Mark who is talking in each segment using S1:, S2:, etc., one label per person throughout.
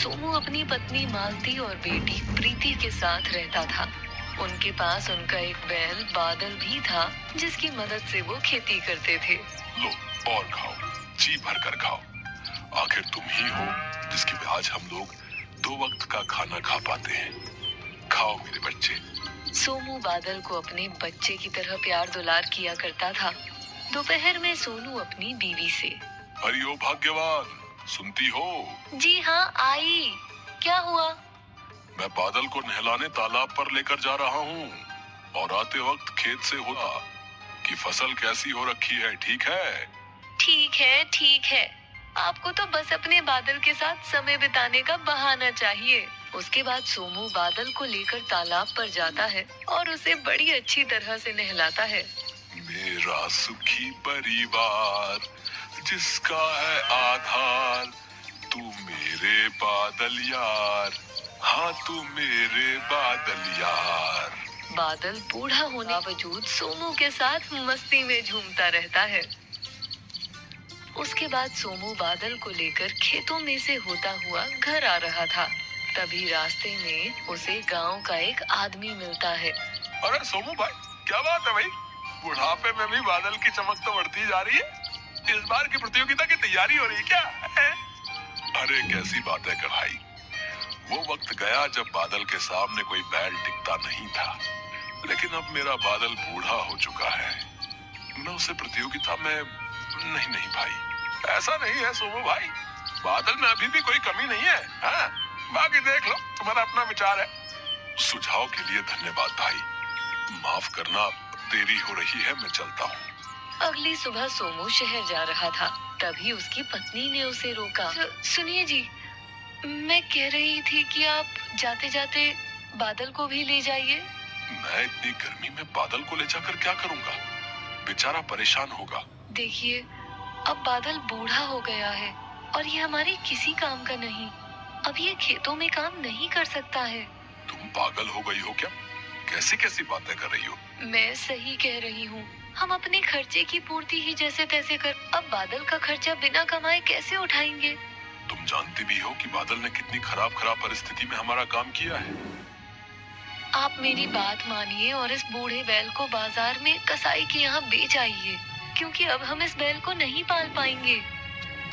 S1: सोमू अपनी पत्नी मालती और बेटी प्रीति के साथ रहता था। उनके पास उनका एक बैल बादल भी था, जिसकी मदद से वो खेती करते थे।
S2: लो और खाओ, जी भर कर खाओ। आखिर तुम ही हो जिसकी वजह आज हम लोग 2 वक्त का खाना खा पाते हैं। खाओ मेरे बच्चे।
S1: सोमू बादल को अपने बच्चे की तरह प्यार दुलार किया करता था। दोपहर में सोनू अपनी बीवी से,
S2: अरे ओ भाग्यवान, सुनती हो?
S1: जी हाँ आई। क्या हुआ?
S2: मैं बादल को नहलाने तालाब पर लेकर जा रहा हूँ और आते वक्त खेत से होता कि फसल कैसी हो रखी है। ठीक है?
S1: ठीक है, ठीक है। आपको तो बस अपने बादल के साथ समय बिताने का बहाना चाहिए। उसके बाद सोमू बादल को लेकर तालाब पर जाता है और उसे बड़ी अच्छी तरह से नहलाता है।
S2: मेरा सुखी परिवार जिसका है आधार, तू मेरे बादल यार, हाँ तू मेरे बादल यार।
S1: बादल बूढ़ा होने के बावजूद सोमू के साथ मस्ती में झूमता रहता है। उसके बाद सोमू बादल को लेकर खेतों में से होता हुआ घर आ रहा था। तभी रास्ते में उसे गांव का एक आदमी मिलता है।
S2: अरे सोमू भाई, क्या बात है भाई? बुढ़ापे में भी बादल की चमक तो बढ़ती जा रही है। इस बार की प्रतियोगिता की तैयारी हो रही है क्या? अरे कैसी बात है भाई, वो वक्त गया जब बादल के सामने कोई बैल टिकता नहीं था, लेकिन अब मेरा बादल बूढ़ा हो चुका है। मैं उसे प्रतियोगिता में नहीं भाई, ऐसा नहीं है सोमू भाई। बादल में अभी भी कोई कमी नहीं है। हाँ, बाकी देख लो, तुम्हारा अपना विचार है। सुझाव के लिए धन्यवाद भाई। माफ करना, देरी हो रही है, मैं चलता हूँ।
S1: अगली सुबह सोमू शहर जा रहा था। तभी उसकी पत्नी ने उसे रोका। सुनिए जी, मैं कह रही थी कि आप जाते जाते बादल को भी ले जाइए।
S2: मैं इतनी गर्मी में बादल को ले जाकर क्या करूँगा? बेचारा परेशान होगा।
S1: देखिए, अब बादल बूढ़ा हो गया है और ये हमारे किसी काम का नहीं। अब ये खेतों में काम नहीं कर सकता है।
S2: तुम पागल हो गई हो क्या? कैसी कैसी बातें कर रही हो?
S1: मैं सही कह रही हूँ। हम अपने खर्चे की पूर्ति ही जैसे तैसे कर, अब बादल का खर्चा बिना कमाए कैसे उठाएंगे?
S2: तुम जानती भी हो कि बादल ने कितनी खराब परिस्थिति में हमारा काम किया है।
S1: आप मेरी बात मानिए और इस बूढ़े बैल को बाजार में कसाई के यहाँ बेच आइए, क्योंकि अब हम इस बैल को नहीं पाल पाएंगे।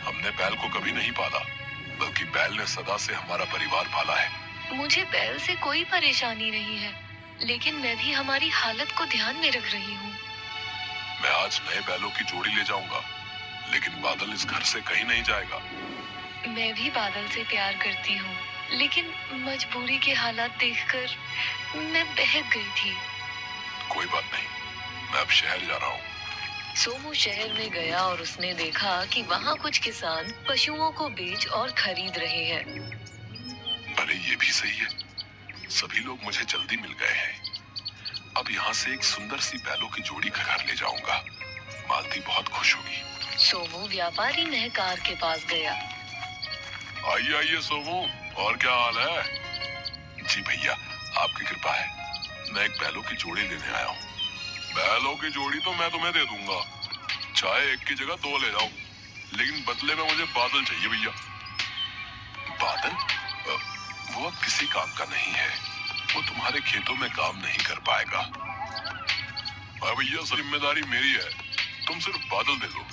S2: हमने बैल को कभी नहीं पाला, बल्कि बैल ने सदा से हमारा परिवार पाला है।
S1: मुझे बैल से कोई परेशानी नहीं है, लेकिन मैं भी हमारी हालत को ध्यान में रख रही हूँ।
S2: मैं आज नए बैलों की जोड़ी ले जाऊंगा, लेकिन बादल इस घर से कहीं नहीं जाएगा।
S1: मैं भी बादल से प्यार करती हूँ, लेकिन मजबूरी के हालात देखकर मैं बहक गई थी।
S2: कोई बात नहीं, मैं अब शहर जा रहा हूँ।
S1: सोमू शहर में गया और उसने देखा कि वहाँ कुछ किसान पशुओं को बेच और खरीद रहे हैं।
S2: अरे ये भी सही है, सभी लोग मुझे जल्दी मिल गए हैं। अब यहाँ से एक सुंदर सी बैलों की जोड़ी का घर ले जाऊंगा। मालती बहुत खुश होगी।
S1: सोमू व्यापारी महकार के पास गया।
S2: आइए आइए सोमू, और क्या हाल है? जी भैया, आपकी कृपा है। मैं एक बैलों की जोड़ी लेने आया हूँ। बैलों की जोड़ी तो मैं तुम्हें दे दूंगा, चाहे एक की जगह 2 ले जाओ, लेकिन बदले में मुझे बादल चाहिए भैया। बादल? वो अब किसी काम का नहीं है, वो तुम्हारे खेतों में काम नहीं कर पाएगा। भैया, जिम्मेदारी मेरी है, तुम सिर्फ बादल दे दो।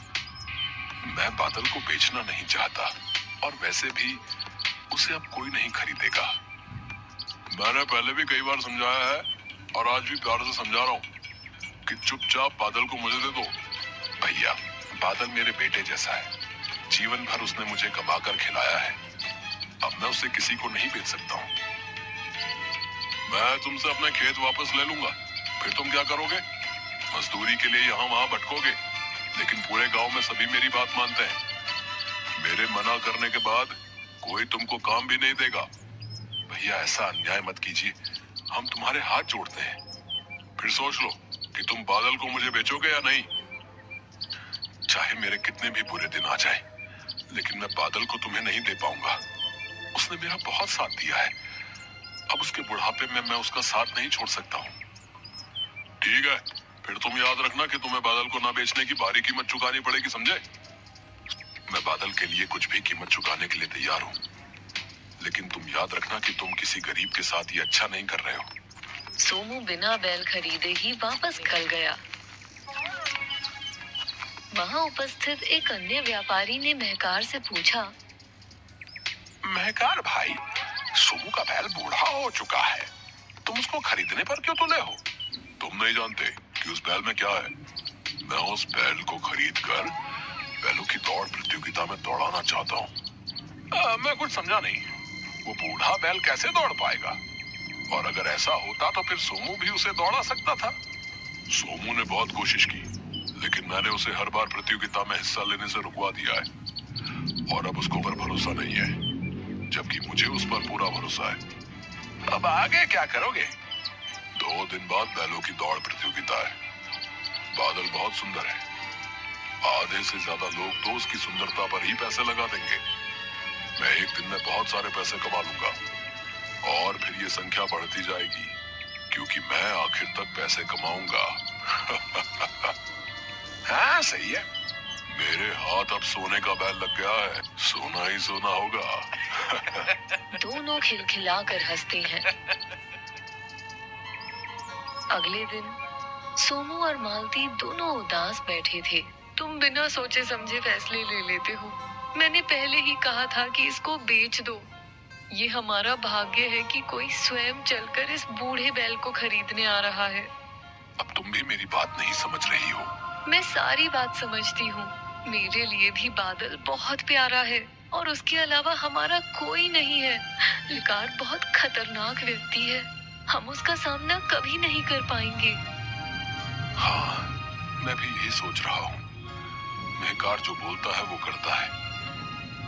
S2: मैं बादल को बेचना नहीं चाहता, और वैसे भी उसे अब कोई नहीं खरीदेगा। मैंने पहले भी कई बार समझाया है और आज भी प्यार से समझा रहा हूँ कि चुपचाप बादल को मुझे दे दो। भैया, बादल मेरे बेटे जैसा है, जीवन भर उसने मुझे कमाकर खिलाया है। अब मैं उसे किसी को नहीं बेच सकता हूँ। मैं तुमसे अपने खेत वापस ले लूंगा, फिर तुम क्या करोगे? मजदूरी के लिए यहाँ वहाँ भटकोगे, लेकिन पूरे गांव में सभी मेरी बात मानते हैं। मेरे मना करने के बाद कोई तुमको काम भी नहीं देगा। भैया, ऐसा अन्याय मत कीजिए, हम तुम्हारे हाथ जोड़ते हैं। फिर सोच लो कि तुम बादल को मुझे बेचोगे या नहीं। चाहे मेरे कितने भी बुरे दिन आ जाए, लेकिन मैं बादल को तुम्हें नहीं दे पाऊंगा। उसने मेरा बहुत साथ दिया है, अब उसके बुढ़ापे में मैं उसका साथ नहीं छोड़ सकता हूँ। ठीक है, फिर तुम याद रखना कि तुम्हें बादल को ना बेचने की भारी कीमत चुकानी पड़ेगी, समझे? मैं बादल के लिए कुछ भी कीमत चुकाने के लिए तैयार हूँ, लेकिन लेकिन तुम याद रखना कि तुम किसी गरीब के साथ ये अच्छा नहीं कर रहे हो।
S1: सोमू बिना बैल खरीदे ही वापस निकल गया। वहां उपस्थित एक अन्य व्यापारी ने महकार से पूछा,
S2: महकार भाई, सोमू का बैल बूढ़ा हो चुका है, तुम उसको खरीदने पर क्यों तुले हो? तुम नहीं जानते कि उस बैल में क्या है? मैं उस बैल को खरीद कर बैलों की दौड़ प्रतियोगिता में दौड़ाना चाहता हूँ। मैं कुछ समझा नहीं। वो बूढ़ा बैल कैसे दौड़ पाएगा? और अगर ऐसा होता तो फिर सोमू भी उसे दौड़ा सकता था। सोमू ने बहुत कोशिश की, लेकिन मैंने उसे हर बार प्रतियोगिता में हिस्सा लेने से रुकवा दिया है और अब उसको पर भरोसा नहीं है, जबकि मुझे उस पर पूरा भरोसा है। अब आगे क्या करोगे? 2 दिन बाद बैलों की दौड़ प्रतियोगिता है। बादल बहुत सुंदर है। आधे से ज्यादा लोग तो उसकी सुंदरता पर ही पैसे लगा देंगे। मैं एक दिन में बहुत सारे पैसे कमा लूंगा और फिर ये संख्या बढ़ती जाएगी, क्योंकि मैं आखिर तक पैसे कमाऊंगा। हाँ सही है। मेरे हाथ अब सोने का बैल लग गया है, सोना ही सोना होगा।
S1: दोनों खिलखिलाकर हंसते हैं। अगले दिन सोमू और मालती दोनों उदास बैठे थे। तुम बिना सोचे समझे फैसले ले लेते हो। मैंने पहले ही कहा था कि इसको बेच दो। ये हमारा भाग्य है कि कोई स्वयं चलकर इस बूढ़े बैल को खरीदने आ रहा है।
S2: अब तुम भी मेरी बात नहीं समझ रही हो।
S1: मैं सारी बात समझती हूँ। मेरे लिए भी बादल बहुत प्यारा है और उसके अलावा हमारा कोई नहीं है। लिकार बहुत खतरनाक व्यक्ति है, हम उसका सामना कभी नहीं कर पाएंगे।
S2: हाँ, मैं भी यही सोच रहा हूँ। महकार जो बोलता है वो करता है।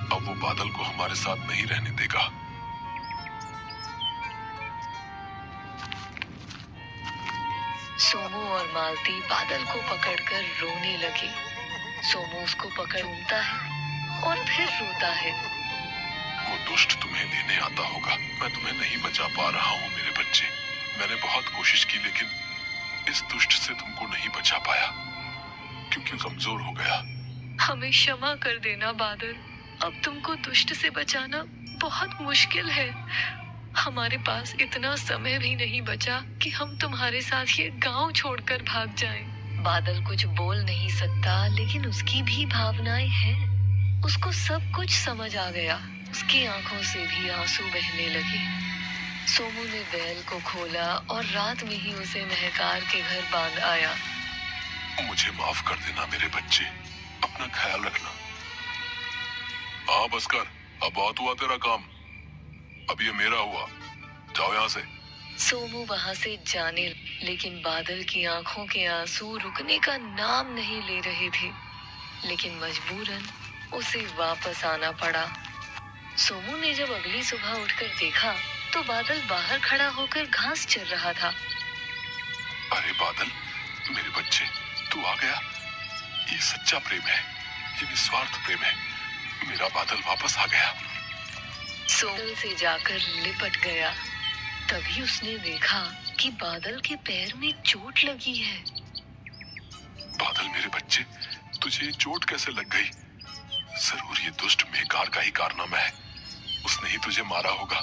S2: अब वो बादल को हमारे साथ नहीं रहने देगा।
S1: सोमू और मालती बादल को पकड़कर रोने लगे। सोमू उसको पकड़ता है और फिर रोता है।
S2: वो दुष्ट तुम्हें लेने आता होगा। मैं तुम्हें नहीं बचा पा रहा हूँ मेरे बच्चे। मैंने बहुत कोशिश की, लेकिन इस दुष्ट से तुमको नहीं बचा पाया, क्योंकि कमजोर हो गया।
S1: हमें क्षमा कर देना बादल। अब तुमको दुष्ट से बचाना बहुत मुश्किल है। हमारे पास इतना समय भी नहीं बचा कि हम तुम्हारे साथ ये गांव छोड़कर भाग जाएं। बादल कुछ बोल नहीं सकता, लेकिन उसकी भी भावनाएं हैं। उसको सब कुछ समझ आ गया। उसकी आंखों से भी आंसू बहने लगे। सोमू ने बैल को खोला और रात में ही उसे महकार के घर बांध आया।
S2: मुझे माफ कर देना मेरे बच्चे, अपना ख्याल रखना। हाँ बस कर, अब बहुत हुआ तेरा काम, अब ये मेरा हुआ, जाओ यहाँ से।
S1: सोमू वहां से जाने, लेकिन बादल की आंखों के आंसू रुकने का नाम नहीं ले रहे थे। लेकिन मजबूरन उसे वापस आना पड़ा। सोमू ने जब अगली सुबह उठकर देखा तो बादल बाहर खड़ा होकर घास चर रहा था।
S2: अरे बादल, मेरे बच्चे, तू आ गया। ये सच्चा प्रेम है, ये निस्वार्थ प्रेम है। मेरा बादल वापस आ गया।
S1: सोमू से जाकर लिपट गया। तभी उसने देखा कि बादल के पैर में चोट लगी है।
S2: बादल मेरे बच्चे, तुझे ये चोट कैसे लग गई? जरूर ये दुष्ट मेहकार का ही कारनामा है। उसने ही तुझे मारा होगा।